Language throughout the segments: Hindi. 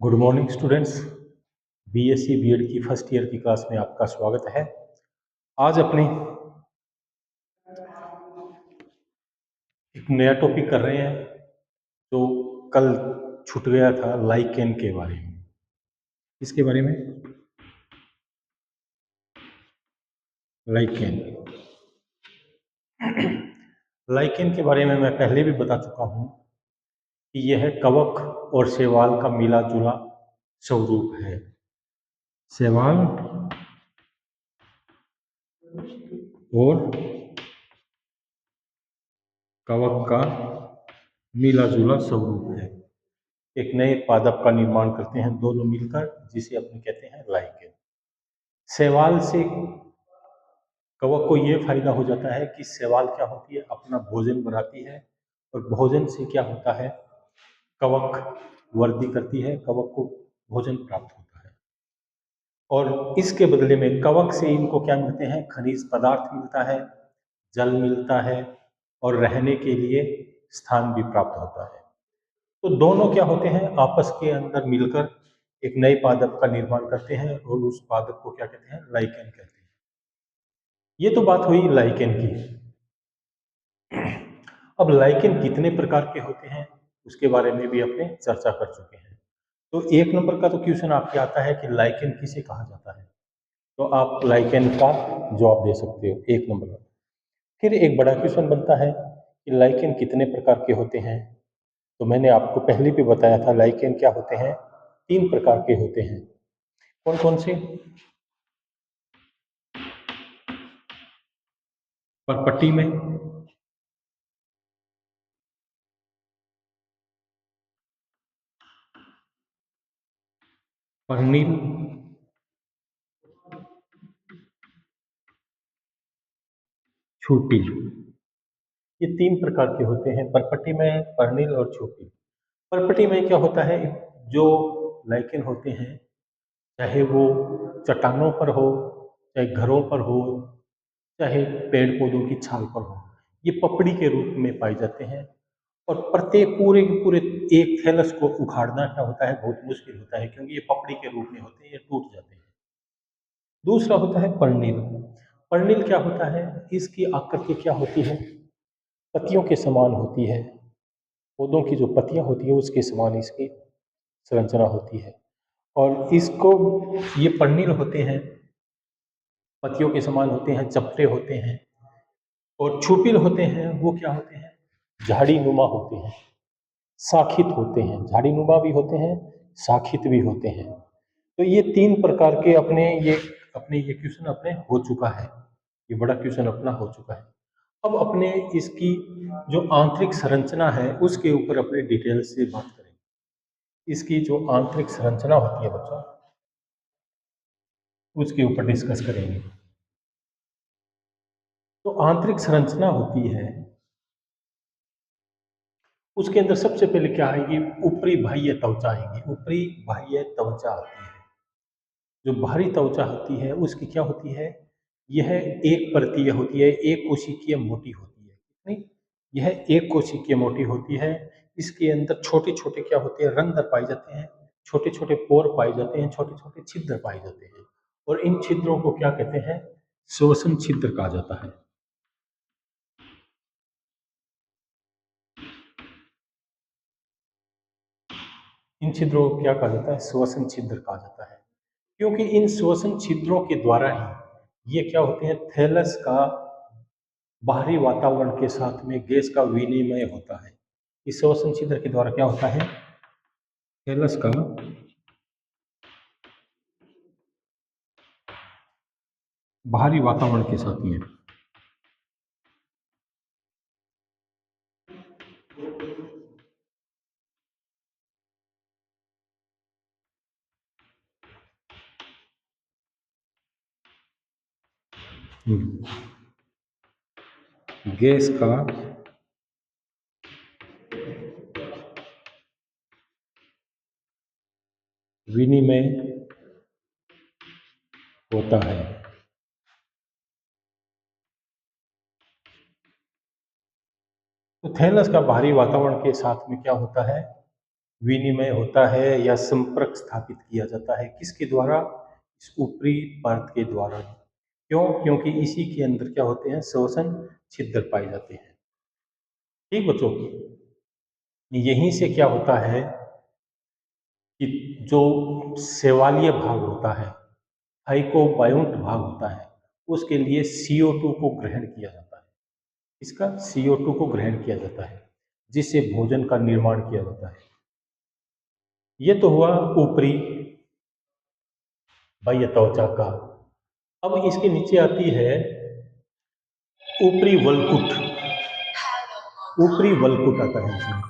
Good morning students. BSc BEd की फर्स्ट ईयर की क्लास में आपका स्वागत है। आज अपने एक नया टॉपिक कर रहे हैं जो कल छूट गया था, लाइकेन के बारे में। इसके बारे में लाइकेन लाइकेन के बारे में मैं पहले भी बता चुका हूँ कि यह कवक और शैवाल का मिला जुला स्वरूप है। शैवाल और कवक का मिला जुला स्वरूप है। एक नए पादप का निर्माण करते हैं दोनों मिलकर, जिसे अपने कहते हैं लाइकेन। शैवाल से कवक को ये फायदा हो जाता है कि शैवाल क्या होती है, अपना भोजन बनाती है, और भोजन से क्या होता है, कवक वृद्धि करती है, कवक को भोजन प्राप्त होता है। और इसके बदले में कवक से इनको क्या मिलते हैं, खनिज पदार्थ मिलता है, जल मिलता है, और रहने के लिए स्थान भी प्राप्त होता है। तो दोनों क्या होते हैं, आपस के अंदर मिलकर एक नए पादप का निर्माण करते हैं, और उस पादप को क्या कहते हैं, लाइकेन कहते हैं। ये तो बात हुई लाइकेन की। अब लाइकेन कितने प्रकार के होते हैं उसके बारे में भी अपने चर्चा कर चुके हैं। तो एक नंबर का तो क्वेश्चन आपके आता है कि लाइकेन किसे कहा जाता है, तो आप लाइकेन का जवाब दे सकते हो एक नंबर का। फिर एक बड़ा क्वेश्चन बनता है कि लाइकेन कितने प्रकार के होते हैं। तो मैंने आपको पहले भी बताया था, लाइकेन क्या होते हैं, 3 प्रकार के होते हैं। कौन कौन से? परपट्टी में, पर्णिल, छूटिल। ये 3 प्रकार के होते हैं, परपट्टी में, पर्णिल और छूटिल। परपट्टी में क्या होता है, जो लाइकेन होते हैं, चाहे वो चट्टानों पर हो, चाहे घरों पर हो, चाहे पेड़ पौधों की छाल पर हो, ये पपड़ी के रूप में पाए जाते हैं। और प्रत्येक पूरे के पूरे एक थैलस को उखाड़ना क्या होता है, बहुत मुश्किल होता है, क्योंकि ये पपड़ी के रूप में होते हैं, ये टूट जाते हैं। दूसरा होता है पर्णिल। पर्णिल क्या होता है, इसकी आकृति क्या होती है, पत्तियों के समान होती है। पौधों की जो पत्तियां होती है उसके समान इसकी संरचना होती है। और इसको, ये पर्णिल होते हैं, पत्तियों के समान होते हैं, चपटे होते हैं। और छुपिल होते हैं, वो क्या होते हैं, झाड़ी नुमा होते हैं, शाखित होते हैं, झाड़ी नुमा भी होते हैं, शाखित भी होते हैं। तो ये 3 प्रकार के अपने ये क्वेश्चन अपने हो चुका है, ये बड़ा क्वेश्चन अपना हो चुका है। अब अपने इसकी जो आंतरिक संरचना है उसके ऊपर अपने डिटेल से बात करेंगे। इसकी जो आंतरिक संरचना होती है बच्चों, उसके ऊपर डिस्कस करेंगे। तो आंतरिक संरचना होती है, उसके अंदर सबसे पहले क्या आएगी, ऊपरी बाह्य त्वचा आएगी। ऊपरी बाह्य त्वचा आती है। जो बाहरी त्वचा होती है उसकी क्या होती है, यह एक परतीय होती है, एक कोशिकीय मोटी होती है। कितनी? यह एक कोशिकीय मोटी होती है। इसके अंदर छोटे छोटे क्या होते हैं, रंध्र पाए जाते हैं, छोटे छोटे पोर पाए जाते हैं, छोटे छोटे छिद्र पाए जाते हैं। और इन छिद्रों को क्या कहते हैं, श्वसन छिद्र कहा जाता है। इन छिद्रों को क्या कहा जाता है, श्वसन छिद्र कहा जाता है। क्योंकि इन श्वसन छिद्रों के द्वारा ही ये क्या होते हैं, थैलस का बाहरी वातावरण के साथ में गैस का विनिमय होता है। इस श्वसन छिद्र के द्वारा क्या होता है, थैलस का बाहरी वातावरण के साथ में गैस का विनिमय होता है। तो थैलस का बाहरी वातावरण के साथ में क्या होता है, विनिमय होता है या संपर्क स्थापित किया जाता है किसके द्वारा? इस ऊपरी परत के द्वारा। क्यों? क्योंकि इसी के अंदर क्या होते हैं? श्वसन छिद्र पाए जाते हैं। ठीक बच्चों, यहीं से क्या होता है कि जो सेवालीय भाग होता है, हाइकोबायोंट भाग होता है, उसके लिए CO2 को ग्रहण किया जाता है। इसका CO2 को ग्रहण किया जाता है, जिससे भोजन का निर्माण किया जाता है। ये तो हुआ ऊपरी बाह्य त्वचा का। अब इसके नीचे आती है ऊपरी वलकुट। ऊपरी वलकुट आता है इसमें।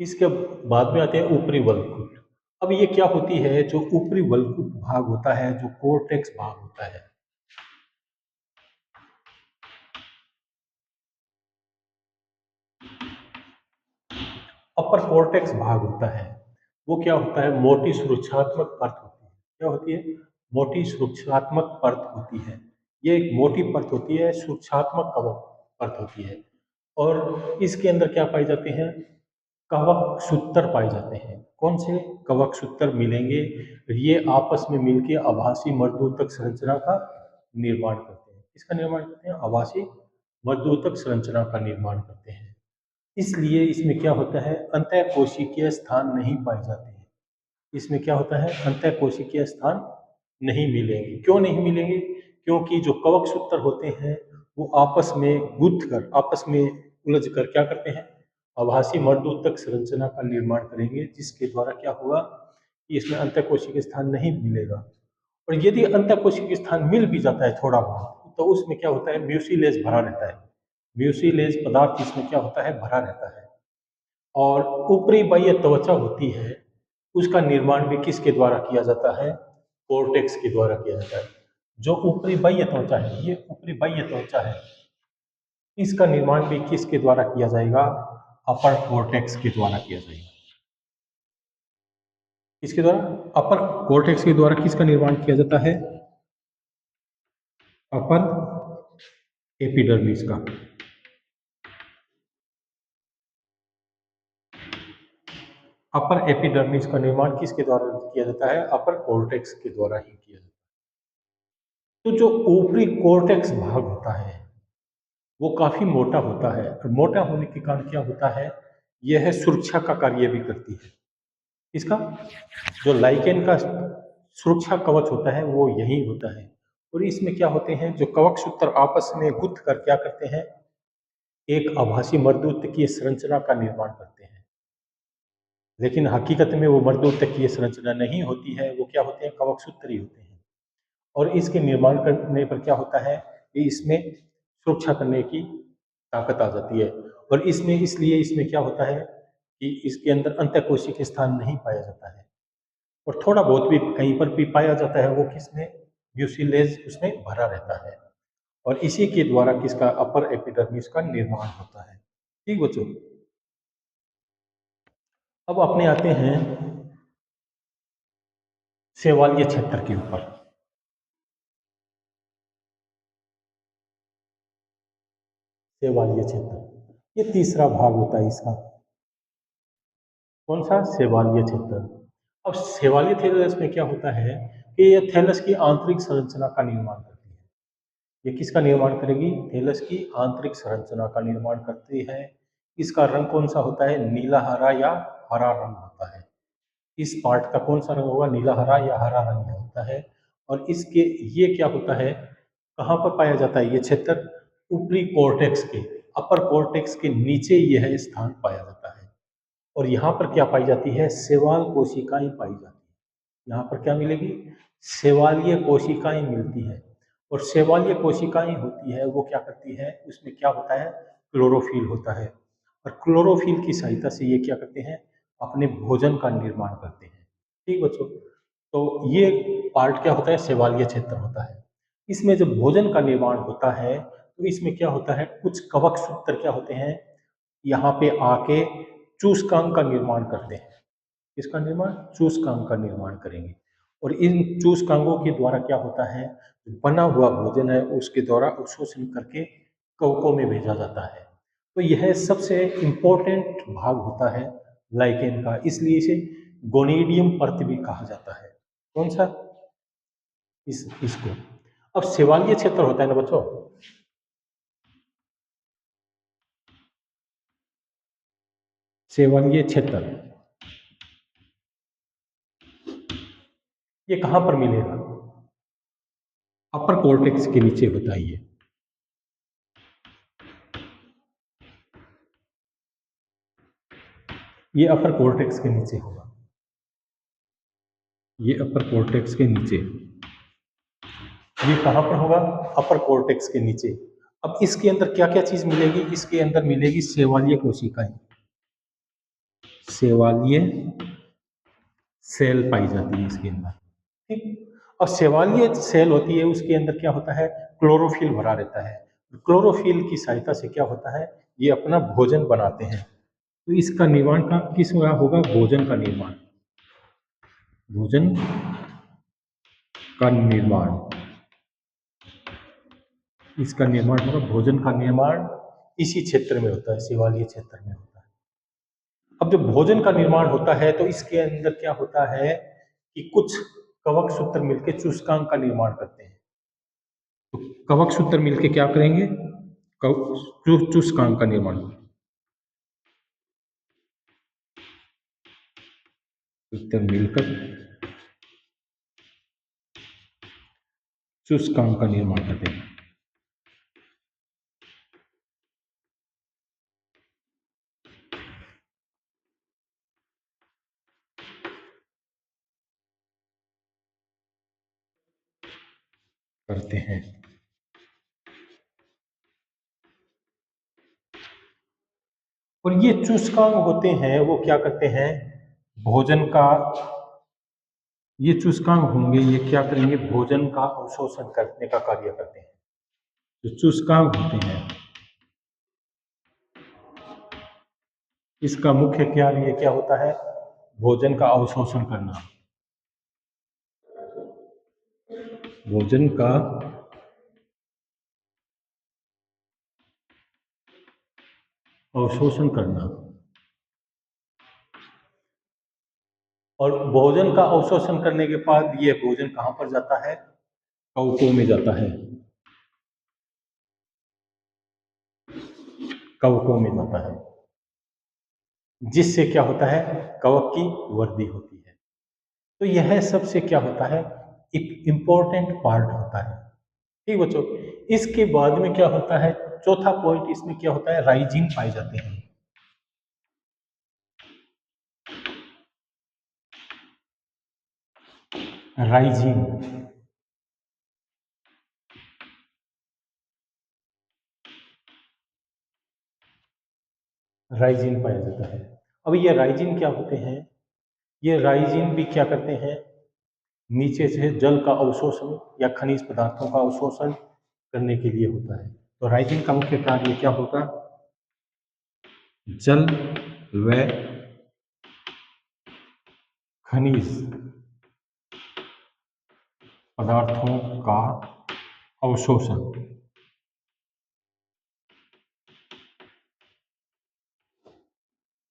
इसके बाद में आते हैं ऊपरी वलकुट। अब ये क्या होती है? जो ऊपरी वलकुट भाग होता है, जो कोर्टेक्स भाग होता है, अपर कोर्टेक्स भाग होता है, वो क्या होता है? मोटी सुरक्षात्मक परत होती है। क्या होती है? मोटी सुरक्षात्मक परत होती है। ये एक मोटी परत होती है, सुरक्षात्मक कवच परत होती है। और इसके अंदर क्या पाए जाते हैं? कवक सूत्र पाए जाते हैं। कौन से कवक सूत्र मिलेंगे? ये आपस में मिलकर आभासी मर्दूतक संरचना का निर्माण करते हैं। किसका निर्माण करते हैं? आभासी मर्दूतक संरचना का निर्माण करते हैं। इसलिए इसमें क्या होता है? अंतःकोशिकीय स्थान नहीं पाए जाते हैं। इसमें क्या होता है? अंतःकोशिकीय स्थान नहीं मिलेंगे। क्यों नहीं मिलेंगे? क्योंकि जो कवक सूत्र होते हैं वो आपस में गुंथ कर, आपस में उलझ कर क्या करते हैं? आभासी मर्दूतक संरचना का निर्माण करेंगे, जिसके द्वारा क्या होगा कि इसमें अंतःकोशिकीय स्थान नहीं मिलेगा। और यदि अंतःकोशिकीय स्थान मिल भी जाता है थोड़ा बहुत, तो उसमें क्या होता है? म्यूसिलेज भरा रहता है। म्यूसिलेज पदार्थ इसमें क्या होता है? भरा रहता है। और ऊपरी बाह्य त्वचा होती है, उसका निर्माण भी किसके द्वारा किया जाता है? कोर्टेक्स के द्वारा किया जाता है। जो ऊपरी बाह्य त्वचा है, ये ऊपरी बाह्य त्वचा है, इसका निर्माण भी किसके द्वारा किया जाएगा? अपर कोर्टेक्स के द्वारा किया जाएगा। किसके द्वारा? अपर कोर्टेक्स के द्वारा किसका निर्माण किया जाता है? अपर एपिडर्मिस का। अपर एपिडर्मिस का निर्माण किसके द्वारा किया जाता है? अपर कोर्टेक्स के द्वारा ही किया जाता है। तो जो ऊपरी कोर्टेक्स भाग होता है वो काफी मोटा होता है, और मोटा होने के कारण क्या होता है? यह सुरक्षा का कार्य भी करती है। इसका जो लाइकेन का सुरक्षा कवच होता है वो यही होता है। और इसमें क्या होते हैं? जो कवक सूत्र आपस में गुंथ कर क्या करते हैं? एक आभासी मर्दूत की संरचना का निर्माण करते हैं। लेकिन हकीकत में वो मर्दूत की संरचना नहीं होती है, वो क्या होते हैं? कवक सूत्र ही होते हैं। और इसके निर्माण करने पर क्या होता है कि इसमें सुरक्षा करने की ताकत आ जाती है। और इसमें इसलिए इसमें क्या होता है कि इसके अंदर अंतःकोशिकीय स्थान नहीं पाया जाता है। और थोड़ा बहुत भी कहीं पर भी पाया जाता है, वो किसमें? म्यूसिलेज उसमें भरा रहता है। और इसी के द्वारा किसका? अपर एपिडर्मिस का निर्माण होता है। ठीक बच्चों, अब अपने आते हैं सेवालीय क्षेत्र के ऊपर। सेवालीय क्षेत्र ये तीसरा भाग होता है इसका। कौन सा? सेवालीय क्षेत्र। अब सेवालीय थैलस में क्या होता है कि ये थैलस की आंतरिक संरचना का निर्माण करती है। ये किसका निर्माण करेगी? थैलस की आंतरिक संरचना का निर्माण करती है। इसका रंग कौन सा होता है? नीला हरा या हरा रंग होता है। इस पार्ट का कौन सा रंग होगा? नीला हरा या हरा रंग होता है। और इसके ये क्या होता है? कहाँ पर पाया जाता है ये क्षेत्र? ऊपरी कोर्टेक्स के, अपर कोर्टेक्स के नीचे यह स्थान पाया जाता है। और यहाँ पर क्या पाई जाती है? शैवाल कोशिकाएं पाई जाती है। यहाँ पर क्या मिलेगी? शैवालीय कोशिकाएं मिलती है। और शैवालीय कोशिकाएं होती है वो क्या करती है? उसमें क्या होता है? क्लोरोफिल होता है। और क्लोरोफिल की सहायता से ये क्या करते हैं? अपने भोजन का निर्माण करते हैं। ठीक बच्चों, तो ये पार्ट क्या होता है? शैवालीय क्षेत्र होता है। इसमें जब भोजन का निर्माण होता है तो इसमें क्या होता है? कुछ कवक सूत्र क्या होते हैं? यहाँ पे आके चूसकांक का निर्माण करते हैं। इसका निर्माण? चूसकांक का निर्माण करेंगे। और इन चूसकांकों के द्वारा क्या होता है? बना हुआ भोजन है उसके द्वारा अवशोषण करके कवकों में भेजा जाता है। तो यह सबसे इम्पोर्टेंट भाग होता है लाइकेन का, इसलिए इसे गोनीडियम परत भी कहा जाता है। कौन सा? इसको। अब सेवालीय क्षेत्र होता है ना बच्चों, सेवालीय क्षेत्र ये कहां पर मिलेगा? अपर कोर्टेक्स के नीचे होता है ये अपर कोर्टेक्स के नीचे होगा, ये अपर कोर्टेक्स के नीचे, ये कहां पर होगा? अपर कोर्टेक्स के नीचे। अब इसके अंदर क्या क्या चीज मिलेगी? इसके अंदर मिलेगी सेवालीय कोशिकाएं, सेवालीय सेल पाई जाती है इसके अंदर, ठीक। और सेवालीय सेल होती है, उसके अंदर क्या होता है? क्लोरोफिल भरा रहता है। क्लोरोफिल की सहायता से क्या होता है? ये अपना भोजन बनाते हैं। तो इसका निर्माण का किस वजह होगा? भोजन का निर्माण, भोजन का निर्माण, इसका निर्माण होगा, भोजन का निर्माण इसी क्षेत्र में होता है, सेवालीय क्षेत्र में होता है। अब जब भोजन का निर्माण होता है तो इसके अंदर क्या होता है कि कुछ कवक सूत्र मिलकर चूसकांक का निर्माण करते हैं। तो कवक सूत्र मिलकर क्या करेंगे? चूसकांक का निर्माण, सूत्र मिलकर चूसकांक का निर्माण करते हैं। करते हैं और ये चूसकांक होते हैं वो क्या करते हैं? भोजन का, ये चूसकांक होंगे, ये क्या करेंगे? भोजन का अवशोषण करने का कार्य करते हैं। जो चूसकांक होते हैं इसका मुख्य कार्य क्या होता है? भोजन का अवशोषण करना, भोजन का अवशोषण करना। और भोजन का अवशोषण करने के बाद ये भोजन कहां पर जाता है? कवकों में जाता है, कवकों में जाता है, जिससे क्या होता है? कवक की वृद्धि होती है। तो यह सबसे क्या होता है? एक इंपॉर्टेंट पार्ट होता है, ठीक बच्चों। इसके बाद में क्या होता है? चौथा पॉइंट इसमें क्या होता है? राइजिन पाए जाते हैं। राइजिन, राइजिन पाया जाता है। अब ये राइजिन क्या होते हैं? ये राइजिन भी क्या करते हैं? नीचे से जल का अवशोषण या खनिज पदार्थों का अवशोषण करने के लिए होता है। तो राइजिन का मुख्य कार्य क्या होगा? जल व खनिज पदार्थों का अवशोषण,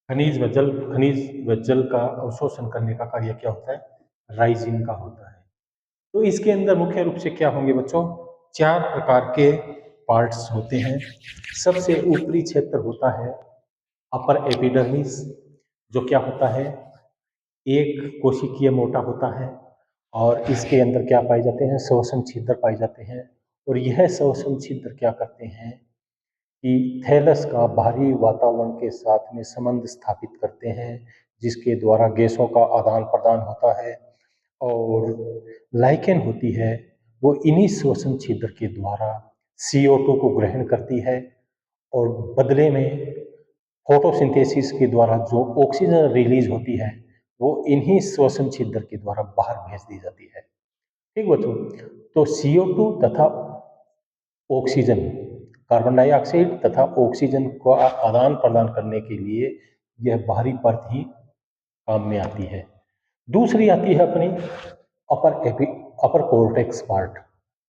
खनिज व जल का अवशोषण करने का कार्य क्या होता है? राइजिन का होता है। तो इसके अंदर मुख्य रूप से क्या होंगे बच्चों? 4 प्रकार के पार्ट्स होते हैं। सबसे ऊपरी क्षेत्र होता है अपर एपिडर्मिस, जो क्या होता है? एक कोशिकीय मोटा होता है और इसके अंदर क्या पाए जाते हैं? श्वसन छिद्र पाए जाते हैं। और यह श्वसन छिद्र क्या करते हैं कि थैलस का बाहरी वातावरण के साथ में संबंध स्थापित करते हैं, जिसके द्वारा गैसों का आदान प्रदान होता है। और लाइकेन होती है वो इन्हीं श्वसन छिद्र के द्वारा CO2 को ग्रहण करती है और बदले में फोटोसिंथेसिस के द्वारा जो ऑक्सीजन रिलीज होती है वो इन्हीं श्वसन छिद्र के द्वारा बाहर भेज दी जाती है, ठीक बच्चों। तो CO2 तथा ऑक्सीजन, कार्बन डाइऑक्साइड तथा ऑक्सीजन का आदान प्रदान करने के लिए यह बाहरी परत ही काम में आती है। दूसरी आती है अपनी अपर कोर्टेक्स पार्ट।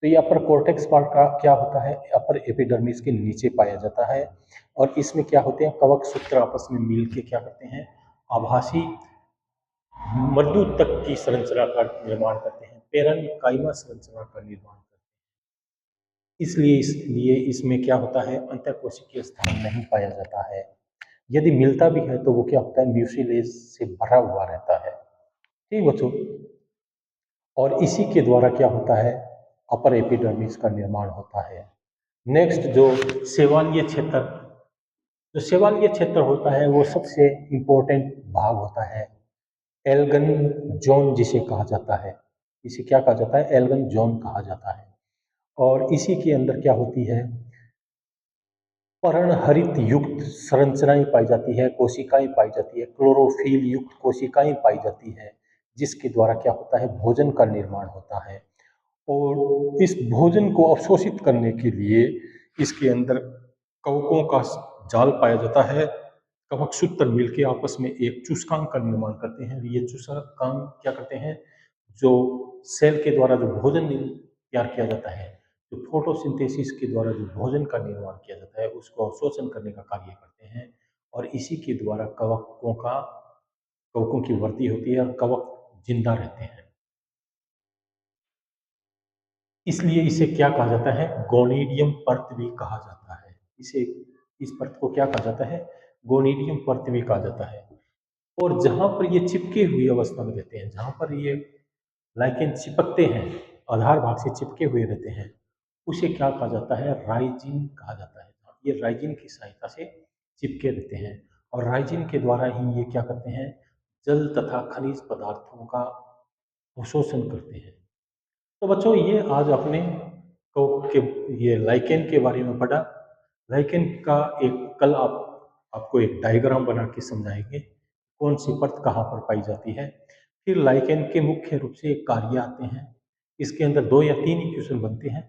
तो ये अपर कोर्टेक्स पार्ट का क्या होता है, अपर एपिडर्मिस के नीचे पाया जाता है और इसमें क्या होते हैं, कवक सूत्र आपस में मिल के क्या करते हैं, आभासी मृदु तक की संरचना का निर्माण करते हैं, पेरेन्काइमा संरचना का निर्माण करते हैं। इसलिए इसमें क्या होता है, अंतःकोशिकीय स्थान नहीं पाया जाता है। यदि मिलता भी है तो वो क्या होता है, म्यूसिलेज से भरा हुआ रहता है। ठीक बच्चों, और इसी के द्वारा क्या होता है, अपर एपिडर्मिस का निर्माण होता है। नेक्स्ट जो सेवालीय क्षेत्र, जो सेवालीय क्षेत्र होता है वो सबसे इम्पोर्टेंट भाग होता है, एल्गन जोन जिसे कहा जाता है। इसे क्या कहा जाता है, एल्गन जोन कहा जाता है। और इसी के अंदर क्या होती है, पर्णहरित युक्त संरचनाएं पाई जाती है, कोशिकाएं पाई जाती है, क्लोरोफिल युक्त कोशिकाएं पाई जाती है, जिसके द्वारा क्या होता है, भोजन का निर्माण होता है। और इस भोजन को अवशोषित करने के लिए इसके अंदर कवकों का जाल पाया जाता है। कवक सूत्र मिलकर आपस में एक चूसकांक का निर्माण करते हैं। ये चूसकांक क्या करते हैं, जो सेल के द्वारा जो भोजन तैयार किया जाता है, जो फोटोसिंथेसिस के द्वारा जो भोजन का निर्माण किया जाता है, उसको अवशोषण करने का कार्य करते हैं। और इसी के द्वारा कवकों की वृद्धि होती है और कवक जिंदा रहते हैं। इसलिए इसे क्या कहा जाता है, गोनिडियम परत भी कहा जाता है। इस परत को क्या कहा जाता है, गोनिडियम परत भी कहा जाता है। और जहां पर ये चिपके हुई अवस्था में रहते हैं, जहां पर ये लाइकेन चिपकते हैं, आधार भाग से चिपके हुए रहते हैं, उसे क्या कहा जाता है, राइजिन कहा जाता है। ये राइजिन की सहायता से चिपके रहते हैं और राइजिन के द्वारा ही ये क्या करते हैं, जल तथा खनिज पदार्थों का अवशोषण करते हैं। तो बच्चों, ये आज आपने के ये लाइकेन के बारे में पढ़ा। लाइकेन का एक कल आपको एक डायग्राम बना के समझाएंगे, कौन सी परत कहाँ पर पाई जाती है। फिर लाइकेन के मुख्य रूप से कार्य आते हैं। इसके अंदर 2 या 3 इक्वेशन बनते हैं।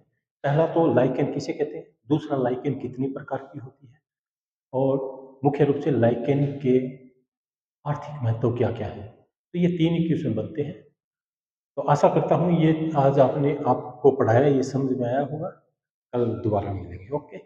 पहला तो लाइकेन किसे कहते हैं, दूसरा लाइकेन कितनी प्रकार की होती है, और मुख्य रूप से लाइकेन के आर्थिक महत्व क्या क्या है। तो ये 3 इक्वेशन बनते हैं। तो आशा करता हूँ ये आज आपको पढ़ाया ये समझ में आया होगा। कल दोबारा मिलेंगे। ओके।